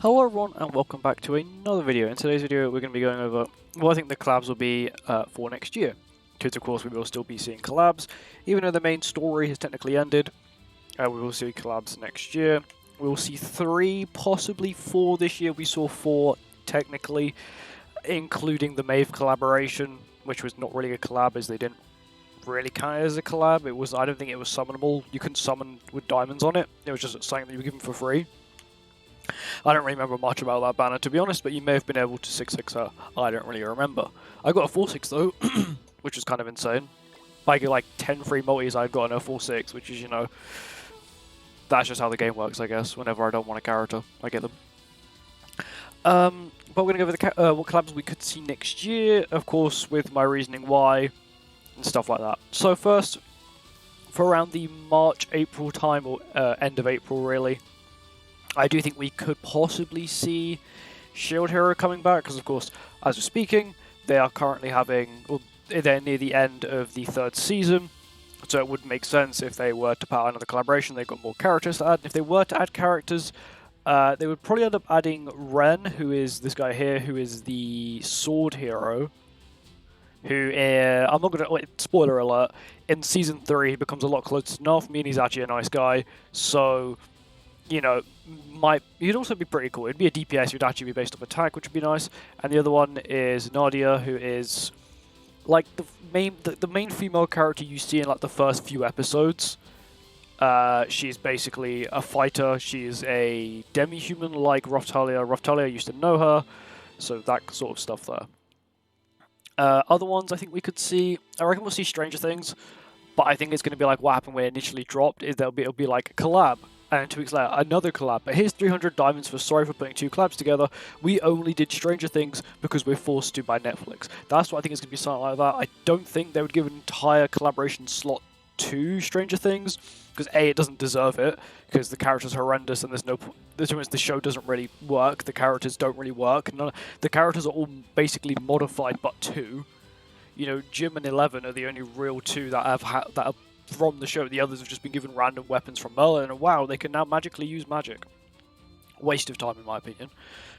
Hello everyone and welcome back to another video. In today's video we're going to be going over what I think the collabs will be for next year. Because of course we will still be seeing collabs, even though the main story has technically ended. We will see collabs next year. We will see 3, possibly 4 this year. We saw 4 technically, including the Maeve collaboration, which was not really a collab as they didn't really count it as a collab. It was, I don't think it was summonable. You couldn't summon with diamonds on it. It was just something that you were given for free. I don't really remember much about that banner, to be honest, but you may have been able to 6-6 her. I don't really remember. I got a 4-6 though, which was kind of insane. I get like 10 free multis, I got a 4-6, which is, you know, that's just how the game works, I guess. Whenever I don't want a character, I get them. But we're going to go over what collabs we could see next year, of course, with my reasoning why, and stuff like that. So first, for around the March, April time, or end of April, really, I do think we could possibly see Shield Hero coming back, because of course, as we're speaking, they are currently having, well, they're near the end of the 3rd season, so it would make sense if they were to put out another collaboration, they've got more characters to add. And if they were to add characters, they would probably end up adding Ren, who is this guy here, who is the sword hero, who, I'm not going to, spoiler alert, in Season 3 he becomes a lot closer to Naofumi, and he's actually a nice guy, so, you know, he'd also be pretty cool. It'd be a DPS, he'd actually be based off attack, which would be nice. And the other one is Nadia, who is like the main female character you see in like the first few episodes. She's basically a fighter. She's a demi-human like Raftalia. Raftalia used to know her, so that sort of stuff there. Other ones I think we could see, I reckon we'll see Stranger Things, but I think it's going to be like what happened when it initially dropped, is it'll be like a collab. And then 2 weeks later, another collab. But here's 300 diamonds for sorry for putting 2 collabs together. We only did Stranger Things because we're forced to by Netflix. That's what I think it's going to be, something like that. I don't think they would give an entire collaboration slot to Stranger Things, because A, it doesn't deserve it, because the character's horrendous and the show doesn't really work. The characters don't really work. The characters are all basically modified but 2. You know, Jim and 11 are the only real 2 that are from the show. The others have just been given random weapons from Merlin, and wow, they can now magically use magic. Waste of time, in my opinion.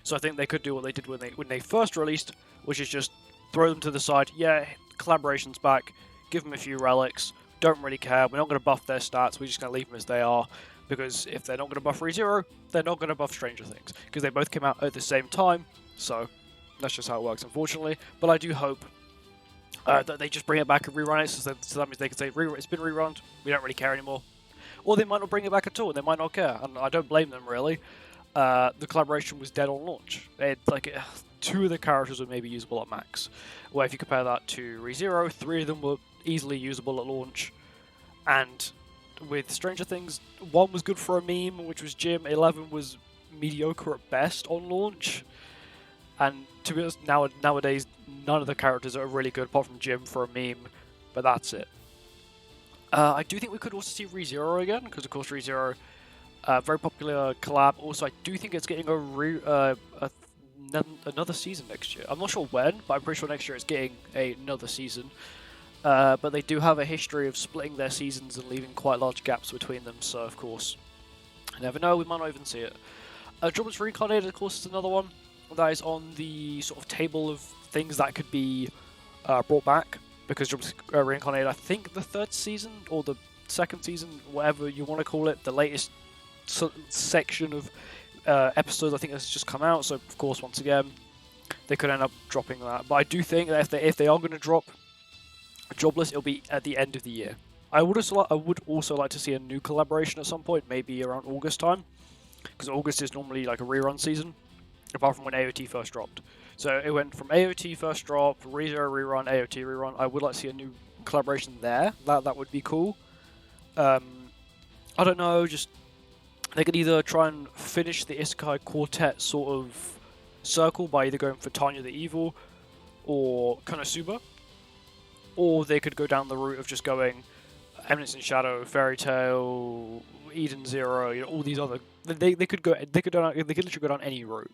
So I think they could do what they did when they first released, which is just throw them to the side. Yeah, collaboration's back. Give them a few relics. Don't really care. We're not going to buff their stats. We're just going to leave them as they are. Because if they're not going to buff ReZero, they're not going to buff Stranger Things. Because they both came out at the same time. So that's just how it works, unfortunately. But I do hope that they just bring it back and rerun it, so that means they can say, it's been rerun, we don't really care anymore. Or they might not bring it back at all, they might not care, and I don't blame them, really. The collaboration was dead on launch. Like, 2 of the characters were maybe usable at max. Where if you compare that to ReZero, 3 of them were easily usable at launch. And with Stranger Things, 1 was good for a meme, which was Jim, 11 was mediocre at best on launch. And to be honest, nowadays, none of the characters are really good, apart from Jim for a meme, but that's it. I do think we could also see ReZero again, because of course ReZero, very popular collab. Also, I do think it's getting another season next year. I'm not sure when, but I'm pretty sure next year it's getting another season. But they do have a history of splitting their seasons and leaving quite large gaps between them, so of course, you never know, we might not even see it. Jobless Reincarnated, of course, is another one that is on the sort of table of things that could be brought back, because Jobless Reincarnated, I think the 3rd season, or the 2nd season, whatever you want to call it, the latest section of episodes, I think has just come out, so of course, once again, they could end up dropping that. But I do think that if they are going to drop Jobless, it'll be at the end of the year. I would also like to see a new collaboration at some point, maybe around August time, because August is normally like a rerun season, apart from when AOT first dropped. So it went from AOT first drop, ReZero rerun, AOT rerun. I would like to see a new collaboration there. That would be cool. I don't know, just they could either try and finish the Isekai Quartet sort of circle by either going for Tanya the Evil or Konosuba, or they could go down the route of just going Eminence in Shadow, Fairy Tail, Eden Zero, you know, all these other. They could literally go down any route.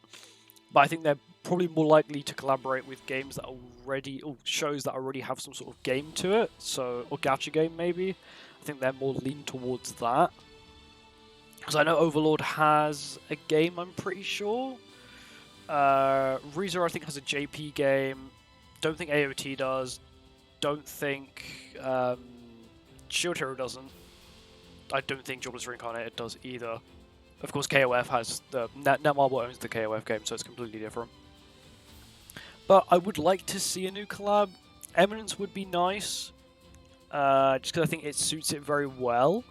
But I think they're probably more likely to collaborate with games that already, or shows that already have some sort of game to it. So, or gacha game maybe. I think they're more lean towards that. Because I know Overlord has a game, I'm pretty sure. ReZero, I think, has a JP game. Don't think AOT does. Don't think Shield Hero doesn't. I don't think Jobless Reincarnated does either. Of course, KOF has the Netmarble owns the KOF game, so it's completely different. But I would like to see a new collab. Eminence would be nice, just because I think it suits it very well.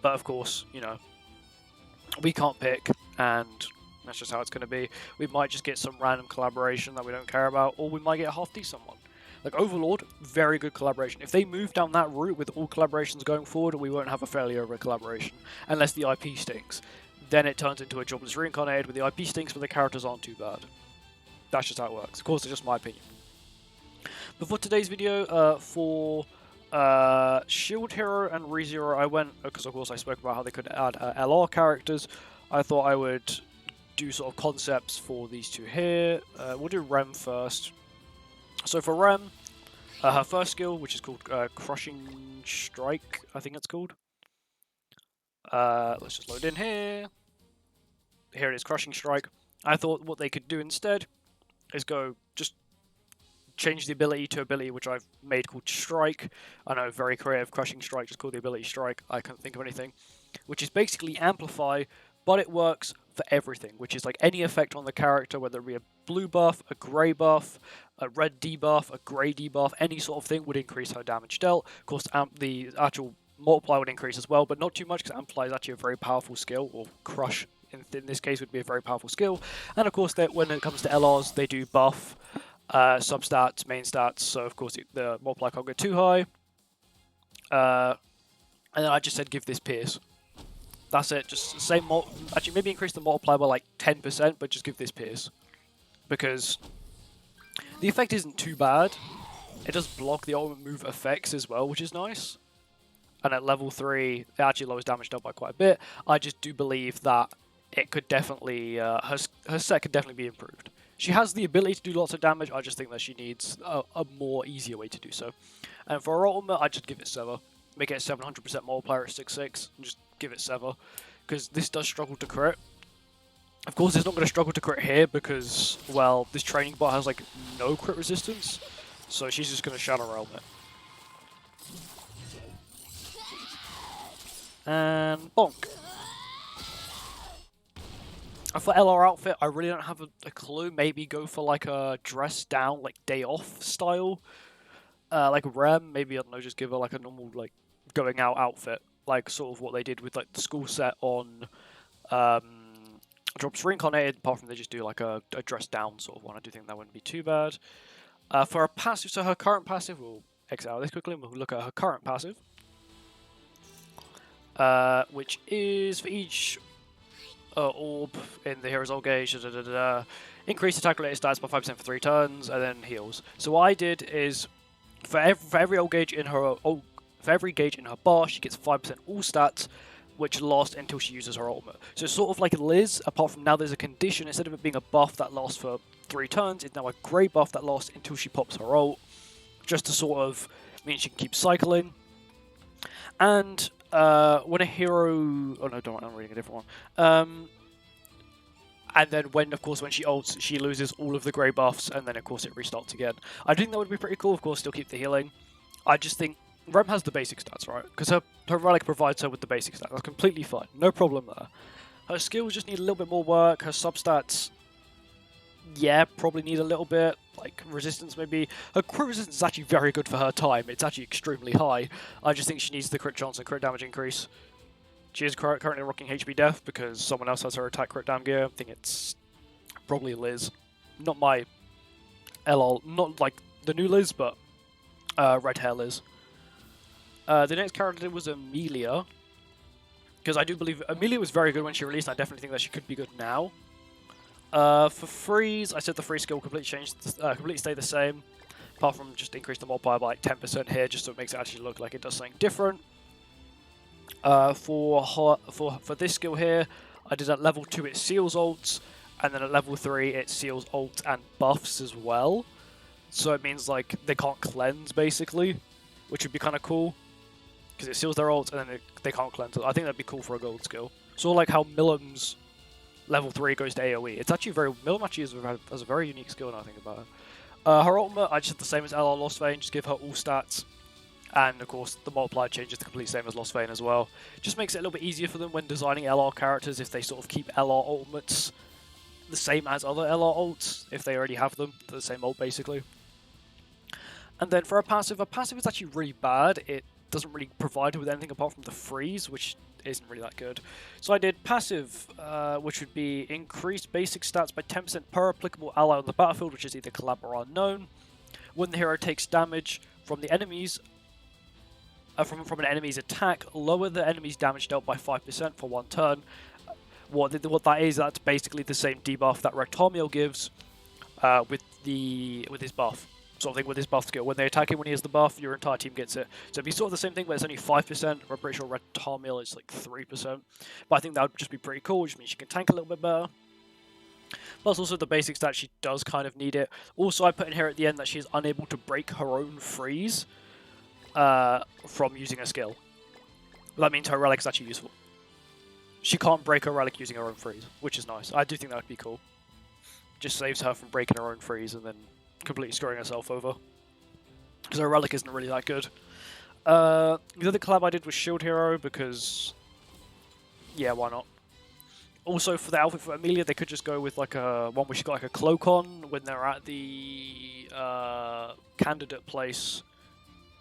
But of course, you know, we can't pick, and that's just how it's going to be. We might just get some random collaboration that we don't care about, or we might get a half-decent one. Like Overlord, very good collaboration. If they move down that route with all collaborations going forward, we won't have a failure of a collaboration, unless the IP stinks. Then it turns into a Jobless Reincarnated, where the IP stinks, but the characters aren't too bad. That's just how it works. Of course, it's just my opinion. But for today's video, for Shield Hero and ReZero, I went, because of course I spoke about how they could add LR characters. I thought I would do sort of concepts for these two here. We'll do Rem first. So for Rem, her first skill, which is called Crushing Strike, I think it's called. Let's just load in here. Here it is, Crushing Strike. I thought what they could do instead is go just change the ability to ability which I've made called Strike. I know, very creative. Crushing Strike, just call the ability Strike. I can't think of anything. Which is basically Amplify, but it works for everything, which is like any effect on the character, whether it be a blue buff, a grey buff, a red debuff, a grey debuff, any sort of thing would increase her damage dealt. Of course, the actual multiply would increase as well, but not too much, because Amplify is actually a very powerful skill, or Crush in this case would be a very powerful skill. And of course, when it comes to LRs, they do buff substats, main stats, so of course the multiply can't go too high. And then I just said give this Pierce. That's it, just same actually maybe increase the multiply by like 10%, but just give this Pierce. Because the effect isn't too bad. It does block the ultimate move effects as well, which is nice. And at level 3, it actually lowers damage dealt by quite a bit. I just do believe that it could definitely, her set could definitely be improved. She has the ability to do lots of damage, I just think that she needs a more easier way to do so. And for her ultimate, I just give it Sever. Make it a 700% multiplier at 6/6, and just give it Sever. Because this does struggle to crit. Of course, it's not going to struggle to crit here because, well, this training bot has like no crit resistance. So she's just going to shatter her helmet. And bonk. For LR outfit, I really don't have a clue. Maybe go for like a dress down, like day off style. Like Rem, maybe, I don't know, just give her like a normal like going out outfit. Like sort of what they did with like the school set on Drops Reincarnated, apart from they just do like a dress down sort of one. I do think that wouldn't be too bad. For her passive, so her current passive, we'll exit out of this quickly and we'll look at her current passive. Which is for each orb in the hero's old gauge, increase attack related stats by 5% for 3 turns, and then heals. So what I did is for every old gauge in her for every gauge in her bar, she gets 5% all stats, which last until she uses her ultimate. So it's sort of like Liz, apart from now there's a condition. Instead of it being a buff that lasts for 3 turns, it's now a grey buff that lasts until she pops her ult, just to sort of mean she can keep cycling. And when a hero... Oh no, don't, I'm reading a different one. And then when she ults, she loses all of the grey buffs, and then of course it restarts again. I think that would be pretty cool, of course, still keep the healing. I just think Rem has the basic stats, right? Because her relic provides her with the basic stats. That's completely fine, no problem there. Her skills just need a little bit more work. Her substats, yeah, probably need a little bit. Like resistance, maybe. Her crit resistance is actually very good for her time. It's actually extremely high. I just think she needs the crit chance and crit damage increase. She is currently rocking HP Death because someone else has her attack crit down gear. I think it's probably Liz. Not my LL, not like the new Liz, but red hair Liz. The next character was Amelia, because I do believe Amelia was very good when she released, and I definitely think that she could be good now. For freeze, I said the freeze skill completely stay the same, apart from just increase the multiplier by like 10% here, just so it makes it actually look like it does something different. For this skill here, I did at level 2 it seals ults, and then at level 3 it seals ults and buffs as well. So it means like they can't cleanse basically, which would be kind of cool. because it seals their ult and then they can't cleanse it. I think that'd be cool for a gold skill. Sort of like how Millam's level 3 goes to AoE. It's actually Millam actually has a very unique skill now I think about it. Her ultimate, I just did the same as LR Lost Vein, just give her all stats. And of course, the multiplier changes the complete same as Lost Vein as well. Just makes it a little bit easier for them when designing LR characters if they sort of keep LR ultimates the same as other LR ults, if they already have them, the same ult basically. And then for a passive is actually really bad. It doesn't really provide her with anything apart from the freeze, which isn't really that good. So I did passive, which would be increased basic stats by 10% per applicable ally on the battlefield, which is either collab or unknown. When the hero takes damage from the enemies, from an enemy's attack, lower the enemy's damage dealt by 5% for 1 turn. What that is, that's basically the same debuff that Rectamiel gives with his buff. Sort of thing with his buff skill. When they attack him when he has the buff, your entire team gets it. So it'd be sort of the same thing, but it's only 5%. I'm pretty sure Rectamiel is like 3%. But I think that would just be pretty cool, which means she can tank a little bit better. Plus also the basic stat, she does kind of need it. Also I put in here at the end that she is unable to break her own freeze from using a skill. That means her relic is actually useful. She can't break her relic using her own freeze, which is nice. I do think that would be cool. Just saves her from breaking her own freeze and then completely screwing herself over. Because her relic isn't really that good. The other collab I did was Shield Hero because, yeah, why not? Also for the outfit for Amelia, they could just go with like a one where she got like a cloak on when they're at the candidate place.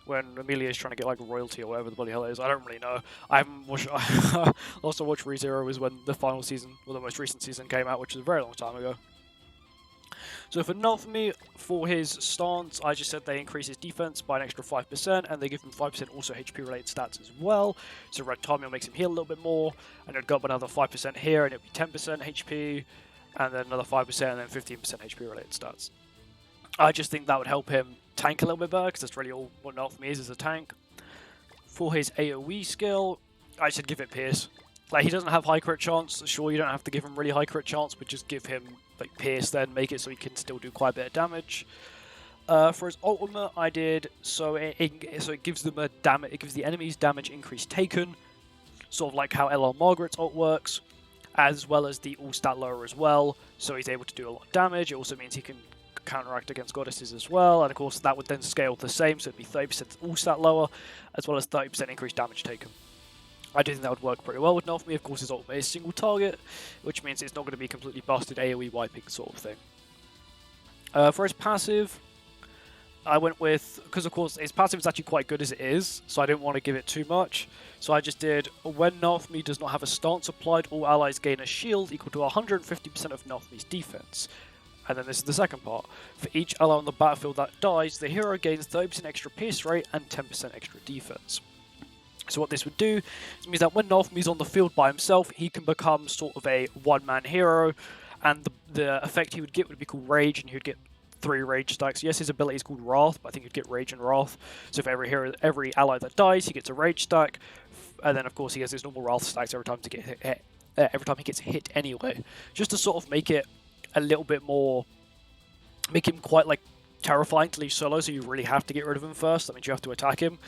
When Amelia is trying to get like royalty or whatever the bloody hell it is. I don't really know. I haven't watched. I also watched ReZero was when the final season, or the most recent season came out, which was a very long time ago. So for Naofumi, for his stance, I just said they increase his defense by an extra 5%, and they give him 5% also HP-related stats as well. So Rectamiel makes him heal a little bit more, and it'd go up another 5% here, and it'd be 10% HP, and then another 5%, and then 15% HP-related stats. I just think that would help him tank a little bit better, because that's really all what Naofumi is a tank. For his AoE skill, I should give it Pierce. Like, he doesn't have high crit chance. Sure, you don't have to give him really high crit chance, but just give him like Pierce, then make it so he can still do quite a bit of damage. For his ultimate, I did so it gives them a damage. It gives the enemies damage increase taken, sort of like how LR Margaret's ult works, as well as the all stat lower as well. So he's able to do a lot of damage. It also means he can counteract against goddesses as well, and of course that would then scale the same. So it'd be 30% all stat lower, as well as 30% increased damage taken. I do think that would work pretty well with Naofumi. Of course, his ultimate is single target, which means it's not going to be completely busted AoE wiping sort of thing. For his passive, I went with, because of course his passive is actually quite good as it is, so I didn't want to give it too much. So I just did, when Naofumi does not have a stance applied, all allies gain a shield equal to 150% of Naofumi's defense. And then this is the second part. For each ally on the battlefield that dies, the hero gains 30% extra pierce rate and 10% extra defense. So what this would do means that when Naofumi's on the field by himself, he can become sort of a one-man hero, and the effect he would get would be called Rage, and he would get 3 Rage stacks. Yes, his ability is called Wrath, but I think he'd get Rage and Wrath. So for every ally that dies, he gets a Rage stack, and then of course he has his normal Wrath stacks every time every time he gets hit anyway, just to sort of make it a little bit more, make him quite like terrifying to leave solo, so you really have to get rid of him first. That means you have to attack him,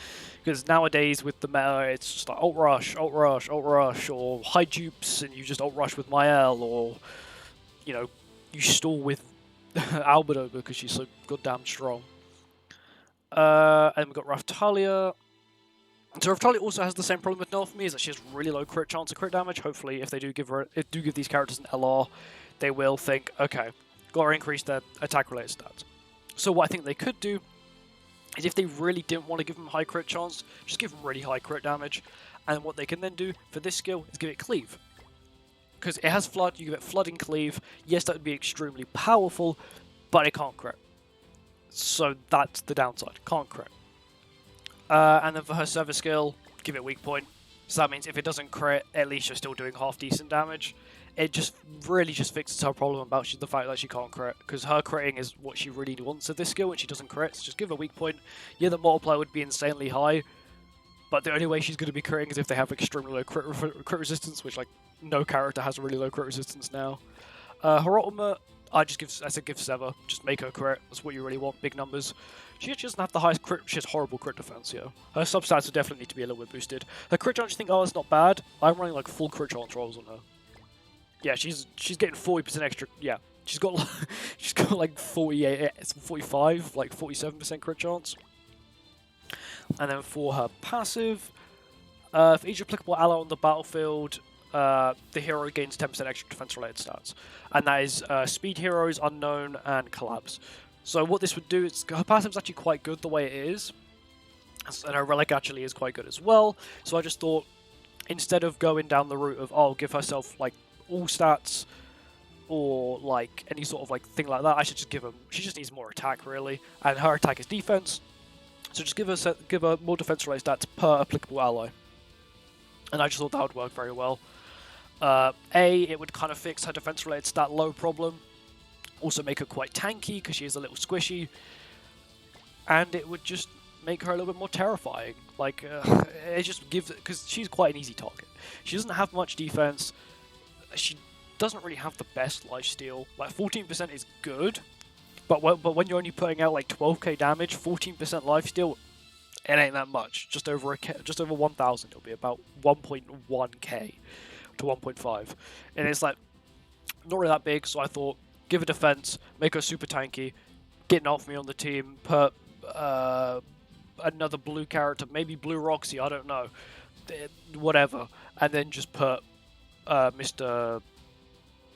because nowadays with the meta it's just like ult rush, ult rush, ult rush, or high dupes and you just ult rush with Mael, or you know, you stall with Albedo because she's so goddamn strong. And we've got Talia. So Talia also has the same problem with Naofumi, is that she has really low crit chance of crit damage. Hopefully if they do give these characters an LR, they will think, okay, gotta increase their attack related stats. So what I think they could do is, if they really didn't want to give them high crit chance, just give them really high crit damage. And what they can then do for this skill is give it cleave. Because it has flood, you give it flood and cleave. Yes, that would be extremely powerful, but it can't crit. So that's the downside, can't crit. And then for her service skill, give it weak point. So that means if it doesn't crit, at least you're still doing half decent damage. It just really just fixes her problem about the fact that she can't crit, because her critting is what she really wants of this skill, and she doesn't crit, so just give her a weak point. Yeah, the multiplier would be insanely high, but the only way she's going to be critting is if they have extremely low crit resistance, which like no character has really low crit resistance now. Her ultimate, I said give Sever, just make her crit. That's what you really want, big numbers. She doesn't have the highest crit, she has horrible crit defense, yeah. Her substats will definitely need to be a little bit boosted. Her crit chance, you think, oh, it's not bad. I'm running like full crit chance rolls on her. Yeah, she's getting 40% extra, yeah. She's got like 48, 45, like 47% crit chance. And then for her passive, for each applicable ally on the battlefield, the hero gains 10% extra defense-related stats. And that is Speed Heroes, Unknown, and Collabs. So what this would do is, her passive is actually quite good the way it is. And her relic actually is quite good as well. So I just thought, instead of going down the route of, oh, give herself like all stats, or like any sort of like thing like that, I should just give her, she just needs more attack really. And her attack is defense. So just give her more defense-related stats per applicable ally. And I just thought that would work very well. It would kind of fix her defense-related stat low problem. Also make her quite tanky, because she is a little squishy. And it would just make her a little bit more terrifying. Like, it just gives it, because she's quite an easy target. She doesn't have much defense. She doesn't really have the best lifesteal. Like, 14% is good. But when you're only putting out like 12k damage, 14% lifesteal, it ain't that much. Just over 1,000. It'll be about 1.1k to 1.5, and it's like not really that big. So I thought, give her defense, make her super tanky, get Naofumi on the team, put another blue character, maybe Blue Roxy, I don't know, whatever, and then just put Mr.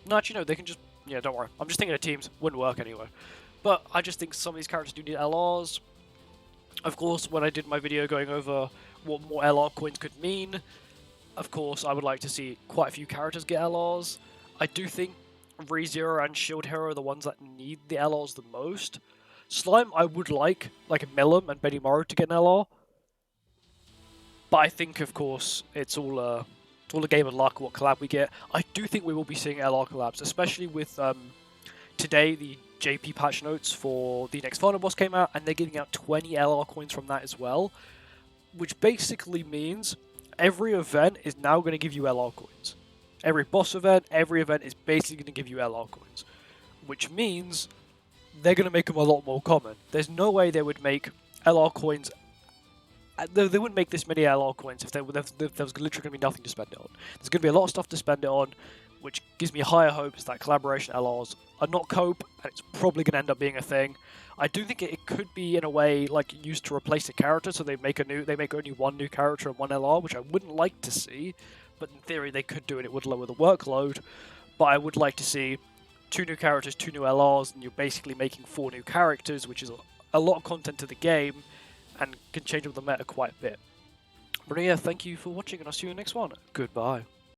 No, actually no, they can just, yeah, don't worry. I'm just thinking of teams. Wouldn't work anyway. But I just think some of these characters do need LRs. Of course, when I did my video going over what more LR coins could mean, of course, I would like to see quite a few characters get LRs. I do think ReZero and Shield Hero are the ones that need the LRs the most. Slime, I would like Millum and Betty Morrow to get an LR. But I think, of course, it's all a game of luck what collab we get. I do think we will be seeing LR collabs, especially with today the JP patch notes for the next final boss came out, and they're giving out 20 LR coins from that as well, which basically means every event is now going to give you LR coins. Every boss event, every event is basically going to give you LR coins, which means they're going to make them a lot more common. There's no way they would make LR coins. They wouldn't make this many LR coins if there was literally going to be nothing to spend it on. There's going to be a lot of stuff to spend it on, which gives me higher hopes that collaboration LRs are not cope, and it's probably going to end up being a thing. I do think it could be in a way like used to replace a character, so they make only one new character and one LR, which I wouldn't like to see, but in theory they could do it. It would lower the workload, but I would like to see 2 new characters, 2 new LRs, and you're basically making 4 new characters, which is a lot of content to the game, and can change up the meta quite a bit. But yeah, thank you for watching, and I'll see you in the next one. Goodbye.